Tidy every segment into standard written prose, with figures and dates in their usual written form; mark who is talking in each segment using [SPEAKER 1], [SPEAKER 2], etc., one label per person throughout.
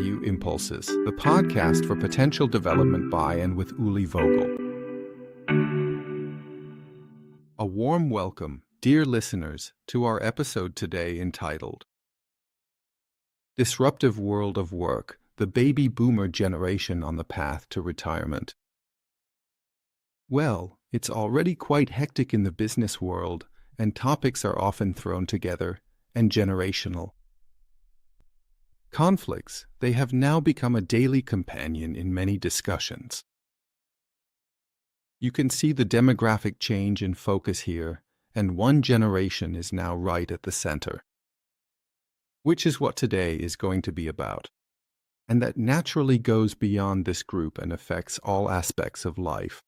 [SPEAKER 1] Value Impulses, the podcast for potential development by and with Uli Vogel. A warm welcome, dear listeners, to our episode today entitled Disruptive World of Work, the Baby Boomer Generation on the Path to Retirement. Well, it's already quite hectic in the business world, and topics are often thrown together and generational. Conflicts, they have now become a daily companion in many discussions. You can see the demographic change in focus here, and one generation is now right at the center. Which is what today is going to be about. And that naturally goes beyond this group and affects all aspects of life.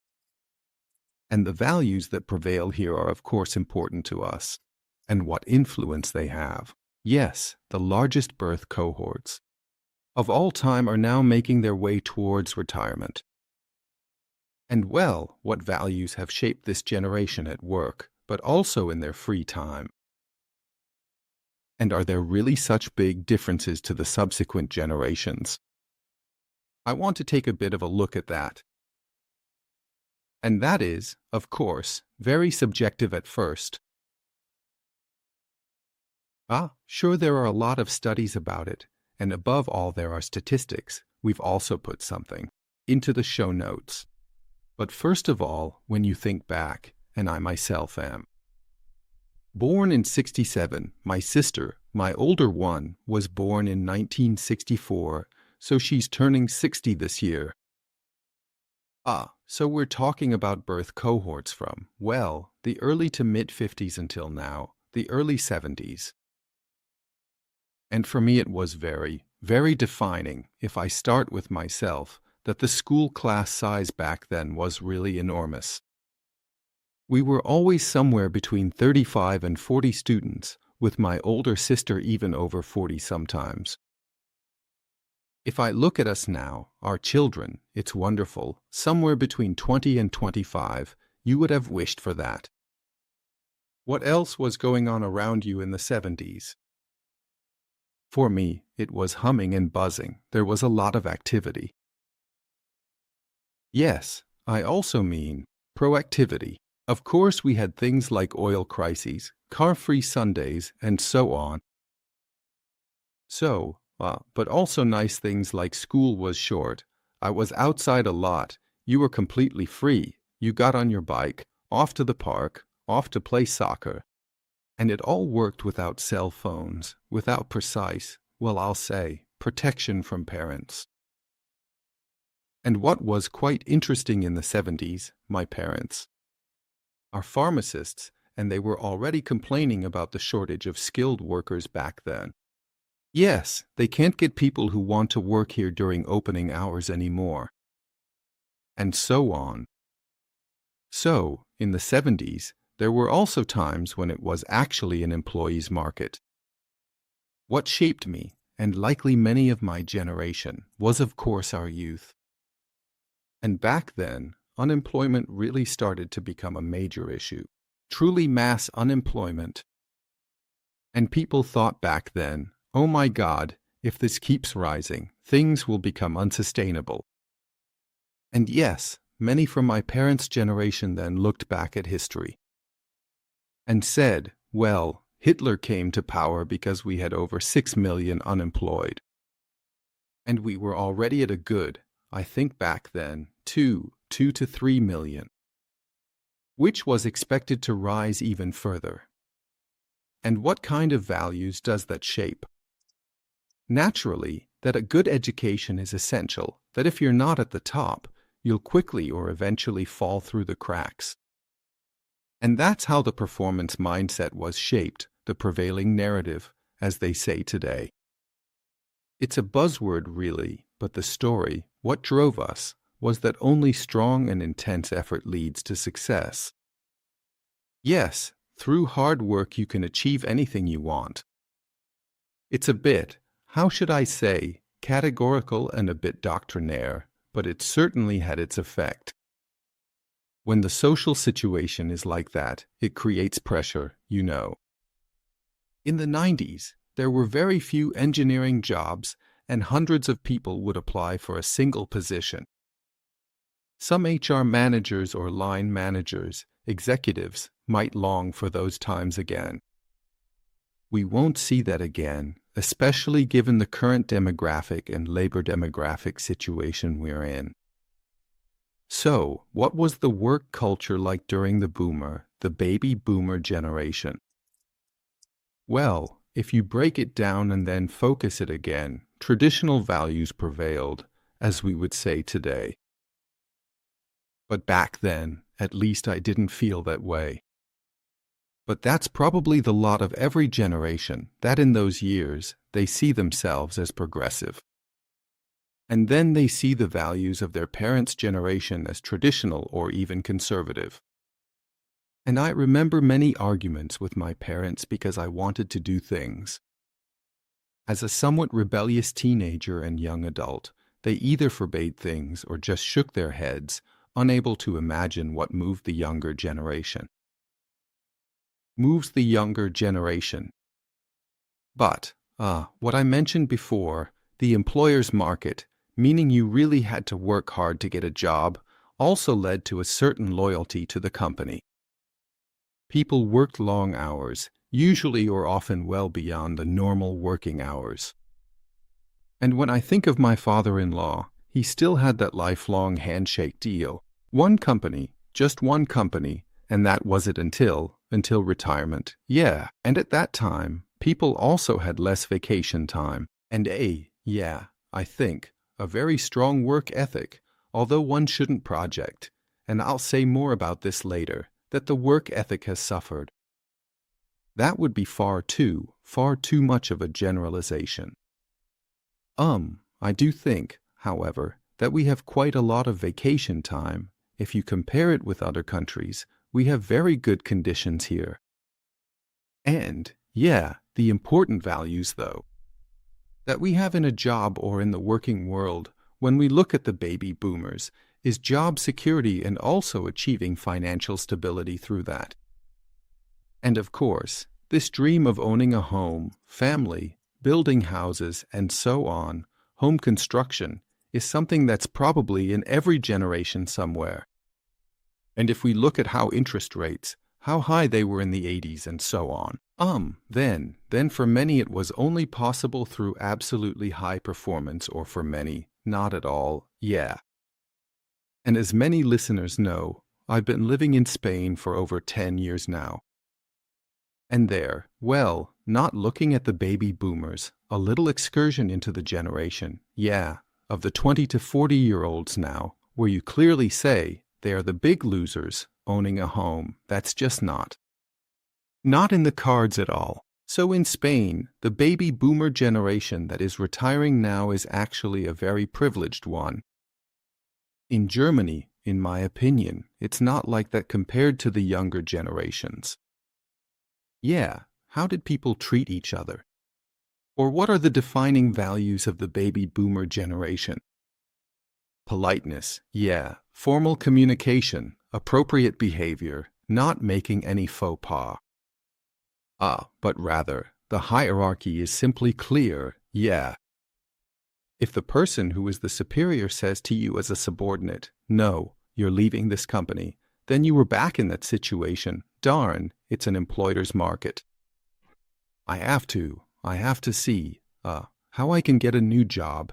[SPEAKER 1] And the values that prevail here are of course important to us, and what influence they have. Yes, the largest birth cohorts of all time are now making their way towards retirement. And well, what values have shaped this generation at work, but also in their free time? And are there really such big differences to the subsequent generations? I want to take a bit of a look at that. And that is, of course, very subjective at first. Sure, there are a lot of studies about it, and above all there are statistics. We've also put something into the show notes. But first of all, when you think back, and I myself am. Born in 1967, my sister, my older one, was born in 1964, so she's turning 60 this year. So we're talking about birth cohorts from, well, the early to mid-50s until now, the early 70s. And for me it was very, very defining, if I start with myself, that the school class size back then was really enormous. We were always somewhere between 35 and 40 students, with my older sister even over 40 sometimes. If I look at us now, our children, it's wonderful, somewhere between 20 and 25, you would have wished for that. What else was going on around you in the 70s? For me, it was humming and buzzing. There was a lot of activity. Yes, I also mean proactivity. Of course, we had things like oil crises, car-free Sundays, and so on. But also nice things like school was short. I was outside a lot. You were completely free. You got on your bike, off to the park, off to play soccer. And it all worked without cell phones, without precise, I'll say, protection from parents. And what was quite interesting in the 70s, my parents are pharmacists, and they were already complaining about the shortage of skilled workers back then. Yes, they can't get people who want to work here during opening hours anymore. And so on. So, in the 70s, there were also times when it was actually an employee's market. What shaped me, and likely many of my generation, was of course our youth. And back then, unemployment really started to become a major issue. Truly mass unemployment. And people thought back then, oh my God, if this keeps rising, things will become unsustainable. And yes, many from my parents' generation then looked back at history and said, well, Hitler came to power because we had over 6 million unemployed. And we were already at a good, I think back then, 2 to 3 million, which was expected to rise even further. And what kind of values does that shape? Naturally, that a good education is essential, that if you're not at the top, you'll quickly or eventually fall through the cracks. And that's how the performance mindset was shaped, the prevailing narrative, as they say today. It's a buzzword really, but the story, what drove us, was that only strong and intense effort leads to success. Yes, through hard work you can achieve anything you want. It's a bit, how should I say, categorical and a bit doctrinaire, but it certainly had its effect. When the social situation is like that, it creates pressure, you know. In the 90s, there were very few engineering jobs, and hundreds of people would apply for a single position. Some HR managers or line managers, executives, might long for those times again. We won't see that again, especially given the current demographic and labor demographic situation we're in. So, what was the work culture like during the baby boomer generation? Well, if you break it down and then focus it again, traditional values prevailed, as we would say today. But back then, at least I didn't feel that way. But that's probably the lot of every generation, that in those years, they see themselves as progressive. And then they see the values of their parents' generation as traditional or even conservative. And I remember many arguments with my parents because I wanted to do things. As a somewhat rebellious teenager and young adult, they either forbade things or just shook their heads, unable to imagine what moved the younger generation. Moves the younger generation. But, what I mentioned before, the employer's market, meaning you really had to work hard to get a job, also led to a certain loyalty to the company. People worked long hours, usually or often well beyond the normal working hours. And when I think of my father-in-law, he still had that lifelong handshake deal. One company, just one company, and that was it until retirement. Yeah, and at that time, people also had less vacation time. And I think, a very strong work ethic, although one shouldn't project. And I'll say more about this later, that the work ethic has suffered. That would be far too much of a generalization. I do think, however, that we have quite a lot of vacation time. If you compare it with other countries, we have very good conditions here. And, the important values, though, that we have in a job or in the working world when we look at the baby boomers is job security and also achieving financial stability through that. And of course, this dream of owning a home, family, building houses, and so on, home construction, is something that's probably in every generation somewhere. And if we look at how interest rates, how high they were in the 80s and so on, then for many it was only possible through absolutely high performance, or for many, not at all. And as many listeners know, I've been living in Spain for over 10 years now. And there, not looking at the baby boomers, a little excursion into the generation, of the 20 to 40-year-olds now, where you clearly say they are the big losers owning a home. That's just not in the cards at all. So in Spain, the baby boomer generation that is retiring now is actually a very privileged one. In Germany, in my opinion, it's not like that compared to the younger generations. How did people treat each other? Or what are the defining values of the baby boomer generation? Politeness, formal communication, appropriate behavior, not making any faux pas. But rather, the hierarchy is simply clear, If the person who is the superior says to you as a subordinate, no, you're leaving this company, then you were back in that situation. Darn, it's an employer's market. I have to see, how I can get a new job,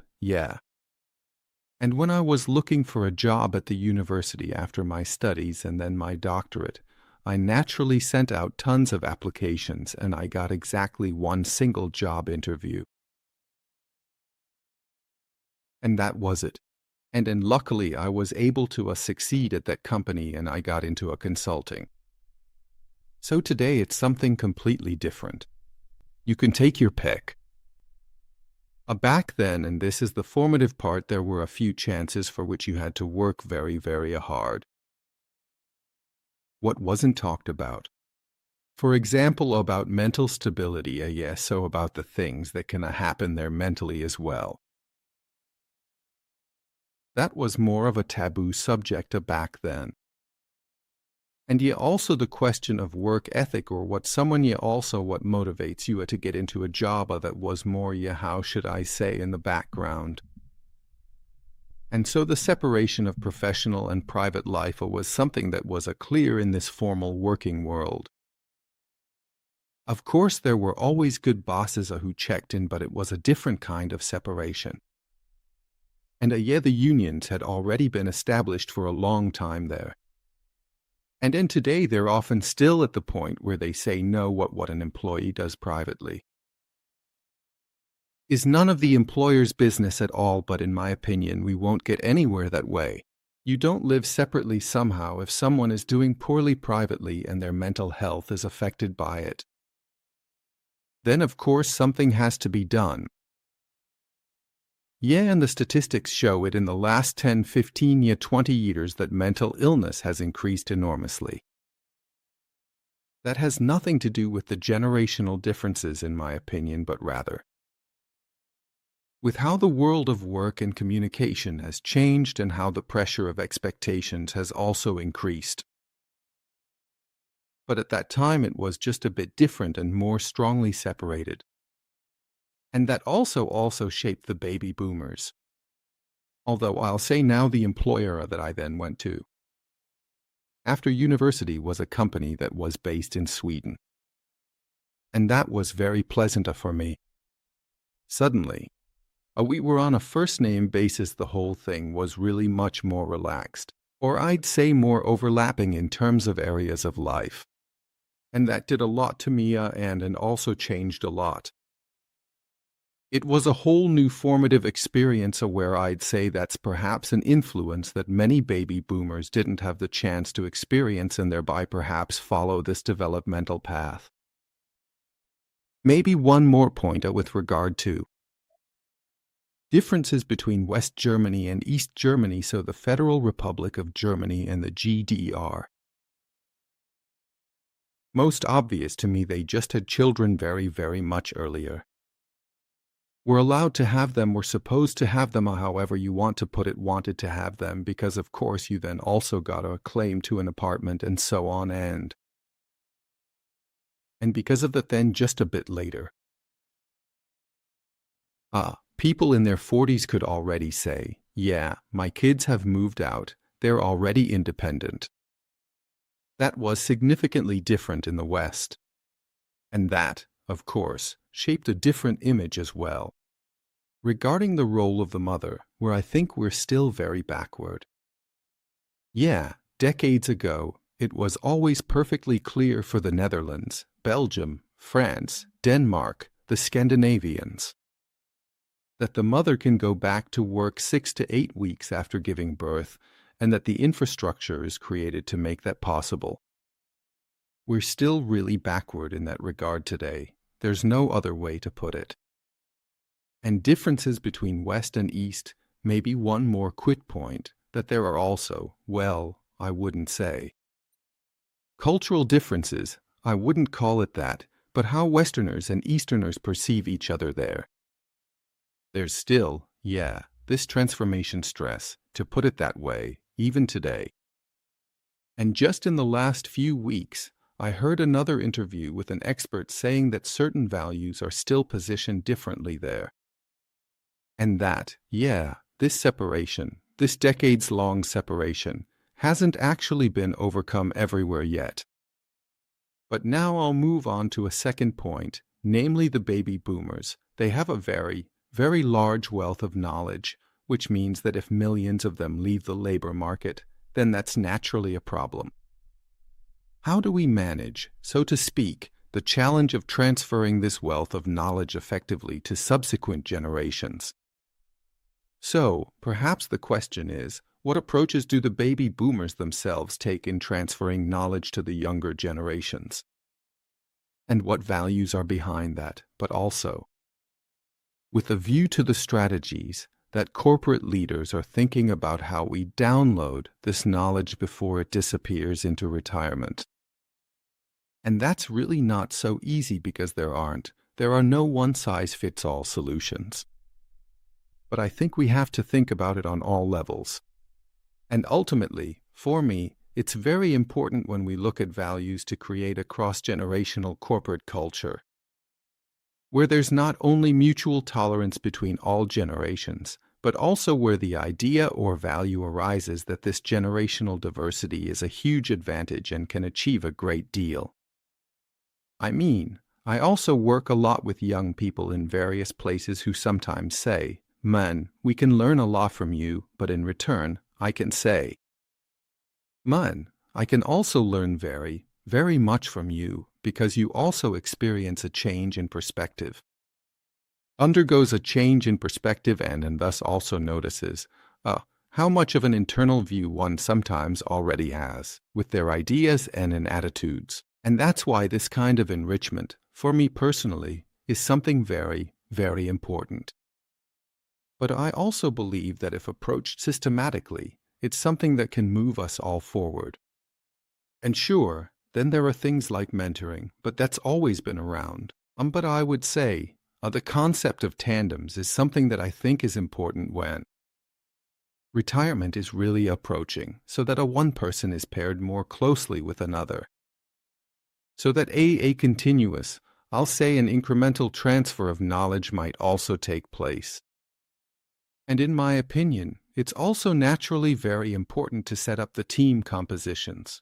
[SPEAKER 1] And when I was looking for a job at the university after my studies and then my doctorate, I naturally sent out tons of applications and I got exactly one single job interview. And that was it. And then luckily I was able to succeed at that company and I got into a consulting. So today it's something completely different. You can take your pick. Back then, and this is the formative part, there were a few chances for which you had to work very, very hard. What wasn't talked about? For example, about mental stability, so about the things that can happen there mentally as well. That was more of a taboo subject back then. And yet also the question of work ethic, or what motivates you to get into a job that was more how should I say in the background. And so the separation of professional and private life was something that was clear in this formal working world. Of course, there were always good bosses who checked in, but it was a different kind of separation. And the unions had already been established for a long time there. And then today they're often still at the point where they say no what an employee does privately is none of the employer's business at all, but in my opinion, we won't get anywhere that way. You don't live separately somehow if someone is doing poorly privately and their mental health is affected by it. Then, of course, something has to be done. And the statistics show it in the last 10, 15, 20 years that mental illness has increased enormously. That has nothing to do with the generational differences, in my opinion, but rather with how the world of work and communication has changed and how the pressure of expectations has also increased. But at that time it was just a bit different and more strongly separated. And that also shaped the baby boomers. Although I'll say now the employer that I then went to after university was a company that was based in Sweden. And that was very pleasant for me. Suddenly, we were on a first-name basis. The whole thing was really much more relaxed, or I'd say more overlapping in terms of areas of life. And that did a lot to me and also changed a lot. It was a whole new formative experience where I'd say that's perhaps an influence that many baby boomers didn't have the chance to experience and thereby perhaps follow this developmental path. Maybe one more point with regard to differences between West Germany and East Germany, so the Federal Republic of Germany and the GDR. Most obvious to me, they just had children very, very much earlier. Were allowed to have them, were supposed to have them however you want to put it, wanted to have them, because of course you then also got a claim to an apartment and so on, and because of that then just a bit later. People in their 40s could already say, my kids have moved out, they're already independent. That was significantly different in the West. And that, of course, shaped a different image as well. Regarding the role of the mother, where I think we're still very backward. Decades ago, it was always perfectly clear for the Netherlands, Belgium, France, Denmark, the Scandinavians, that the mother can go back to work 6 to 8 weeks after giving birth, and that the infrastructure is created to make that possible. We're still really backward in that regard today. There's no other way to put it. And differences between West and East, maybe one more quick point, that there are also, I wouldn't say cultural differences, I wouldn't call it that, but how Westerners and Easterners perceive each other there. There's still, this transformation stress, to put it that way, even today. And just in the last few weeks, I heard another interview with an expert saying that certain values are still positioned differently there. And that, this separation, this decades-long separation, hasn't actually been overcome everywhere yet. But now I'll move on to a second point, namely the baby boomers. They have a very, very large wealth of knowledge, which means that if millions of them leave the labor market, then that's naturally a problem. How do we manage, so to speak, the challenge of transferring this wealth of knowledge effectively to subsequent generations? So, perhaps the question is, what approaches do the baby boomers themselves take in transferring knowledge to the younger generations? And what values are behind that, but also, with a view to the strategies that corporate leaders are thinking about how we download this knowledge before it disappears into retirement. And that's really not so easy because there are no one-size-fits-all solutions. But I think we have to think about it on all levels. And ultimately, for me, It's very important when we look at values to create a cross-generational corporate culture, where there's not only mutual tolerance between all generations, but also where the idea or value arises that this generational diversity is a huge advantage and can achieve a great deal. I also work a lot with young people in various places who sometimes say, "Man, we can learn a lot from you, but in return, I can say, Man, I can also learn very, very much from you because you also experience a change in perspective." Undergoes a change in perspective and thus also notices how much of an internal view one sometimes already has with their ideas and in attitudes. And that's why this kind of enrichment, for me personally, is something very, very important. But I also believe that if approached systematically, it's something that can move us all forward. And sure, then there are things like mentoring, but that's always been around. But I would say, the concept of tandems is something that I think is important when retirement is really approaching, so that one person is paired more closely with another. So that a continuous, I'll say an incremental transfer of knowledge might also take place. And in my opinion, it's also naturally very important to set up the team compositions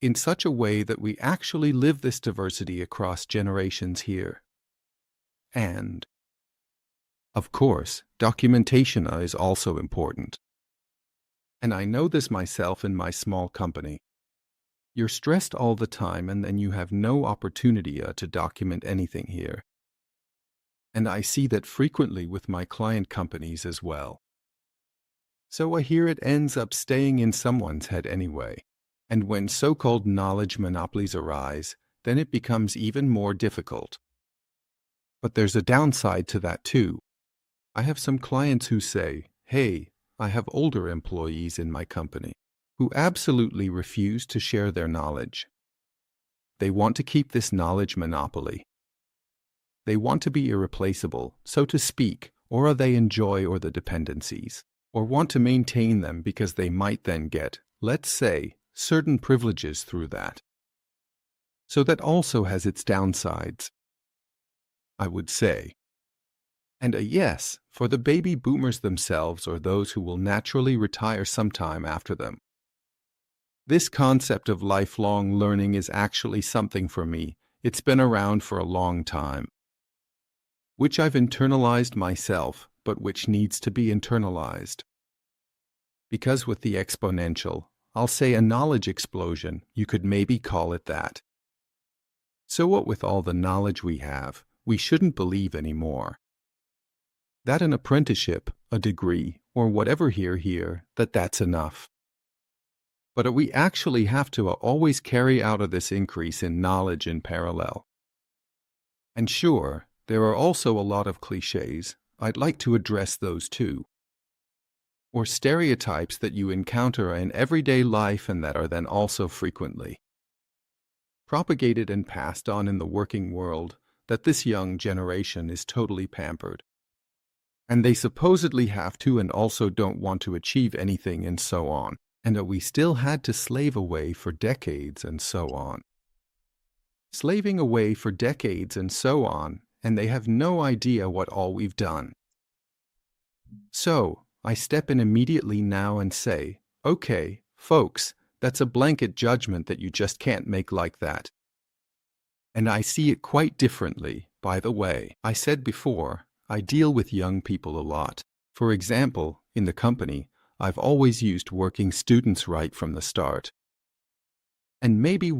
[SPEAKER 1] in such a way that we actually live this diversity across generations here. And, of course, documentation is also important. And I know this myself in my small company. You're stressed all the time and then you have no opportunity to document anything here. And I see that frequently with my client companies as well. So here it ends up staying in someone's head anyway. And when so-called knowledge monopolies arise, then it becomes even more difficult. But there's a downside to that too. I have some clients who say, "Hey, I have older employees in my company who absolutely refuse to share their knowledge. They want to keep this knowledge monopoly. They want to be irreplaceable, so to speak, or they enjoy the dependencies, or want to maintain them because they might then get, let's say, certain privileges through that." So that also has its downsides, I would say. And a yes for the baby boomers themselves or those who will naturally retire sometime after them. This concept of lifelong learning is actually something for me. It's been around for a long time, which I've internalized myself, but which needs to be internalized. Because with the exponential, I'll say a knowledge explosion, you could maybe call it that. So what with all the knowledge we have, we shouldn't believe anymore that an apprenticeship, a degree, or whatever here, that's enough. But we actually have to always carry out of this increase in knowledge in parallel. And sure, there are also a lot of cliches. I'd like to address those too. Or stereotypes that you encounter in everyday life and that are then also frequently propagated and passed on in the working world, that this young generation is totally pampered. And they supposedly have to and also don't want to achieve anything and so on. And that we still had to slave away for decades and so on. Slaving away for decades and so on, and they have no idea what all we've done. So, I step in immediately now and say, okay, folks, that's a blanket judgment that you just can't make like that. And I see it quite differently, by the way. I said before, I deal with young people a lot. For example, in the company, I've always used working students right from the start. And maybe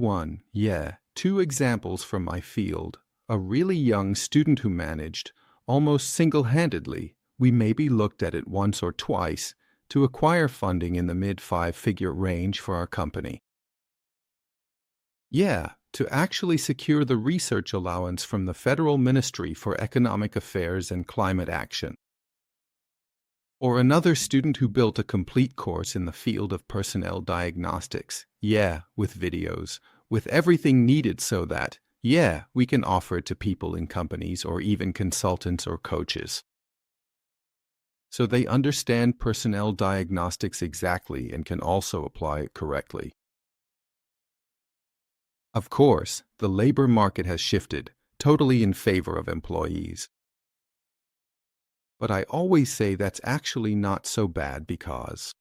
[SPEAKER 1] two examples from my field. A really young student who managed, almost single-handedly, we maybe looked at it once or twice, to acquire funding in the mid-5-figure range for our company. To actually secure the research allowance from the Federal Ministry for Economic Affairs and Climate Action. Or another student who built a complete course in the field of personnel diagnostics. With videos, with everything needed so that, we can offer it to people in companies or even consultants or coaches. so they understand personnel diagnostics exactly and can also apply it correctly. Of course, the labor market has shifted, totally in favor of employees. But I always say that's actually not so bad because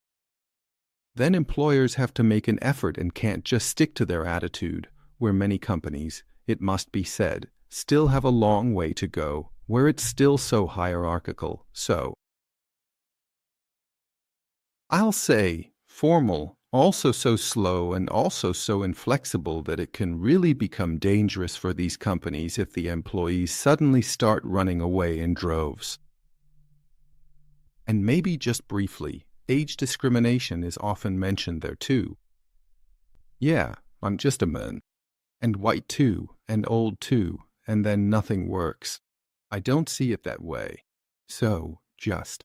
[SPEAKER 1] then employers have to make an effort and can't just stick to their attitude, where many companies, it must be said, still have a long way to go, where it's still so hierarchical, so I'll say formal, also so slow and also so inflexible that it can really become dangerous for these companies if the employees suddenly start running away in droves. And maybe just briefly, age discrimination is often mentioned there too. Yeah, I'm just a man. And white too, and old too, and then nothing works. I don't see it that way. So, just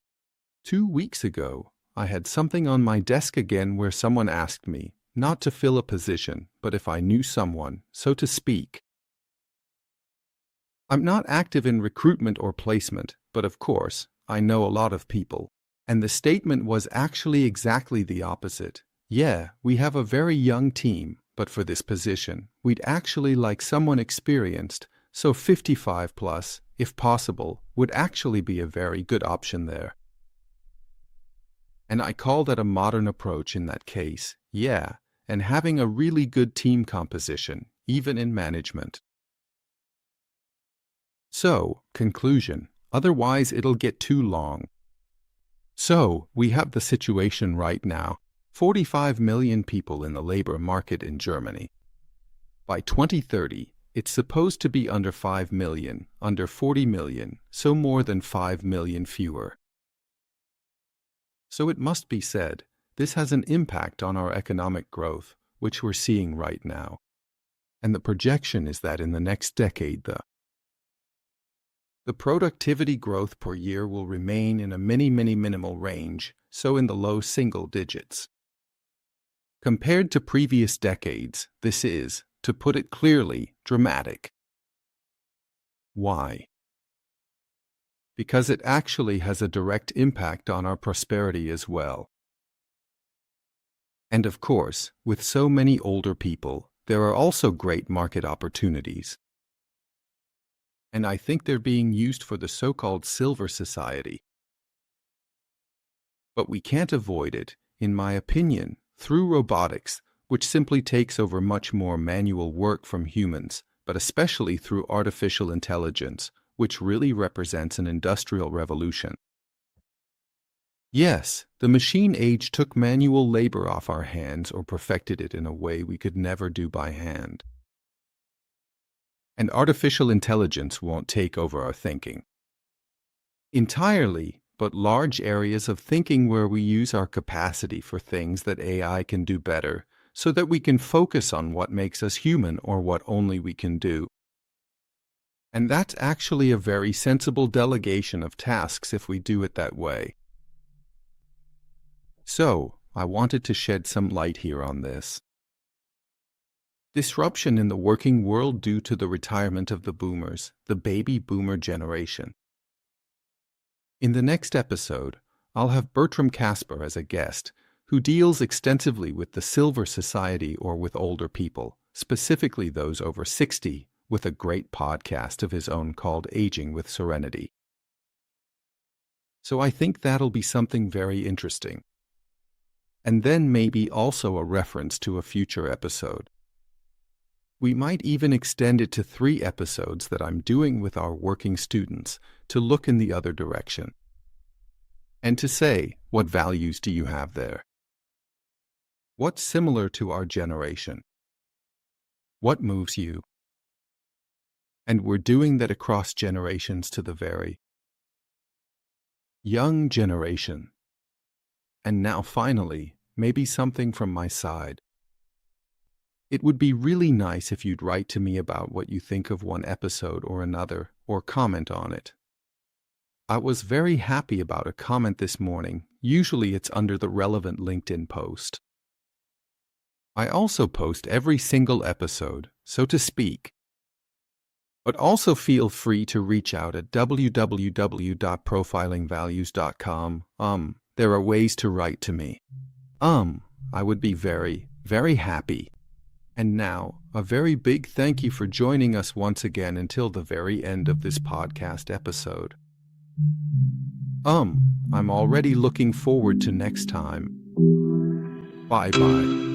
[SPEAKER 1] 2 weeks ago, I had something on my desk again where someone asked me, not to fill a position, but if I knew someone, so to speak. I'm not active in recruitment or placement, but of course, I know a lot of people. And the statement was actually exactly the opposite. Yeah, we have a very young team, but for this position, we'd actually like someone experienced, so 55 plus, if possible, would actually be a very good option there. And I call that a modern approach in that case, yeah, and having a really good team composition, even in management. So, conclusion, otherwise it'll get too long. So, we have the situation right now, 45 million people in the labor market in Germany. By 2030, it's supposed to be under 5 million, under 40 million, so more than 5 million fewer. So it must be said, this has an impact on our economic growth, which we're seeing right now. And the projection is that in the next decade, the productivity growth per year will remain in a minimal range, so in the low single digits. Compared to previous decades, this is, to put it clearly, dramatic. Why? Because it actually has a direct impact on our prosperity as well. And of course, with so many older people, there are also great market opportunities. And I think they're being used for the so-called Silver Society. But we can't avoid it, in my opinion, through robotics, which simply takes over much more manual work from humans, but especially through artificial intelligence, which really represents an industrial revolution. Yes, the machine age took manual labor off our hands or perfected it in a way we could never do by hand. And artificial intelligence won't take over our thinking entirely, but large areas of thinking where we use our capacity for things that AI can do better, so that we can focus on what makes us human or what only we can do. And that's actually a very sensible delegation of tasks if we do it that way. So, I wanted to shed some light here on this. Disruption in the working world due to the retirement of the boomers, the baby boomer generation. In the next episode, I'll have Bertram Casper as a guest, who deals extensively with the Silver Society or with older people, specifically those over 60, with a great podcast of his own called Aging with Serenity. So I think that'll be something very interesting. And then maybe also a reference to a future episode. We might even extend it to 3 episodes that I'm doing with our working students to look in the other direction. And to say, what values do you have there? What's similar to our generation? What moves you? And we're doing that across generations to the very young generation. And now finally, maybe something from my side. It would be really nice if you'd write to me about what you think of one episode or another, or comment on it. I was very happy about a comment this morning. Usually it's under the relevant LinkedIn post. I also post every single episode, so to speak. But also feel free to reach out at www.profilingvalues.com. There are ways to write to me. I would be very, very happy. And now, a very big thank you for joining us once again until the very end of this podcast episode. I'm already looking forward to next time. Bye-bye.